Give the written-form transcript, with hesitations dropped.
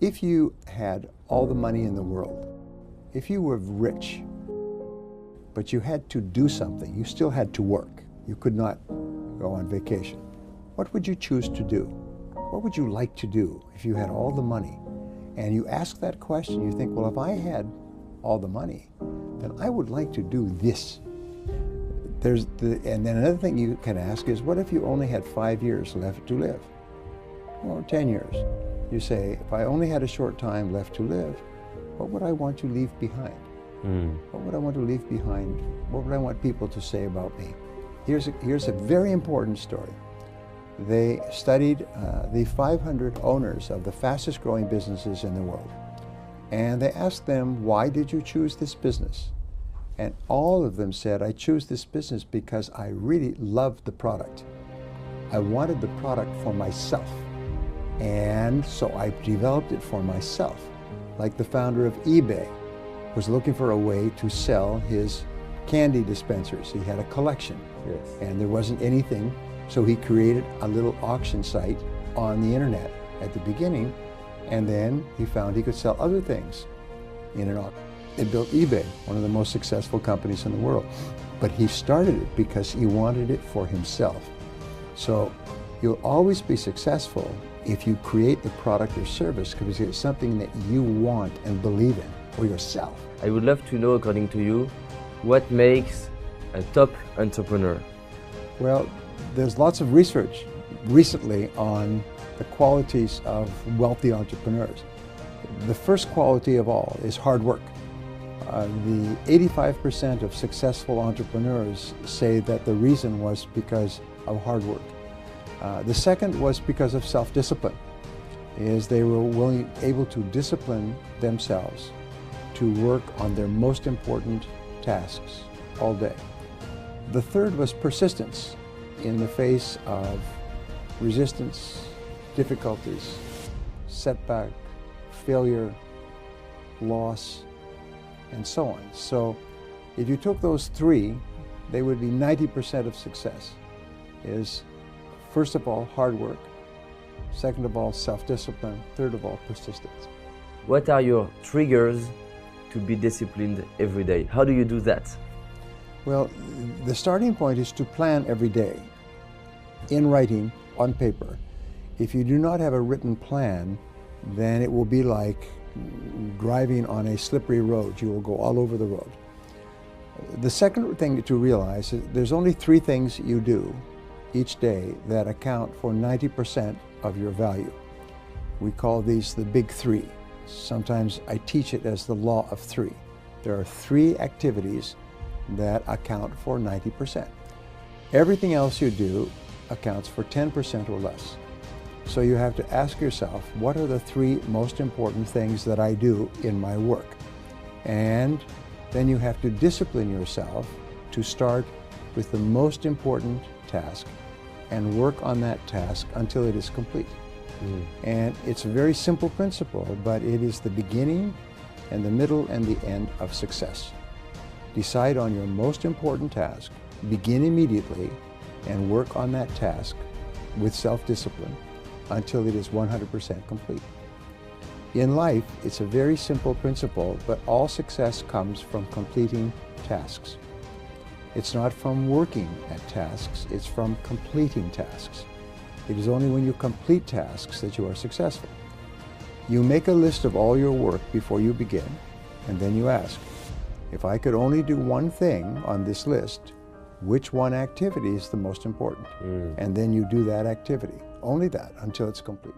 If you had all the money in the world, if you were rich, but you had to do something, you still had to work, you could not go on vacation, what would you choose to do? What would you like to do if you had all the money? And you ask that question, you think, well, if I had all the money, then I would like to do this. And then another thing you can ask is, what if you only had 5 years left to live? Or 10 years? You say, if I only had a short time left to live, what would I want to leave behind? What would I want to leave behind? What would I want people to say about me? Here's a very important story. They studied the 500 owners of the fastest growing businesses in the world. And they asked them, why did you choose this business? And all of them said, I choose this business because I really loved the product. I wanted the product for myself. And so I developed it for myself. Like the founder of eBay was looking for a way to sell his candy dispensers. He had a collection, and there wasn't anything, so he created a little auction site on the internet at the beginning, and then he found he could sell other things in an auction. They built eBay, one of the most successful companies in the world. But he started it because he wanted it for himself. So you'll always be successful if you create the product or service because it's something that you want and believe in for yourself. I would love to know, according to you, what makes a top entrepreneur? Well, there's lots of research recently on the qualities of wealthy entrepreneurs. The first quality of all is hard work. The 85% of successful entrepreneurs say that the reason was because of hard work. The second was because of self-discipline, is they were able to discipline themselves to work on their most important tasks all day. The third was persistence in the face of resistance, difficulties, setback, failure, loss, and so on. So if you took those three, they would be 90% of success. Is first of all, hard work. Second of all, self-discipline. Third of all, persistence. What are your triggers to be disciplined every day? How do you do that? Well, the starting point is to plan every day in writing on paper. If you do not have a written plan, then it will be like driving on a slippery road. You will go all over the road. The second thing to realize is there's only 3 things you do each day that account for 90% of your value. We call these the big 3. Sometimes I teach it as the law of 3. There are 3 activities that account for 90%. Everything else you do accounts for 10% or less. So you have to ask yourself, what are the 3 most important things that I do in my work? And then you have to discipline yourself to start with the most important task and work on that task until it is complete. And it's a very simple principle, but it is the beginning and the middle and the end of success. Decide on your most important task, begin immediately, and work on that task with self-discipline until it is 100% complete. In life, it's a very simple principle, but all success comes from completing tasks. It's not from working at tasks, it's from completing tasks. It is only when you complete tasks that you are successful. You make a list of all your work before you begin, and then you ask, if I could only do one thing on this list, which one activity is the most important? And then you do that activity, only that, until it's complete.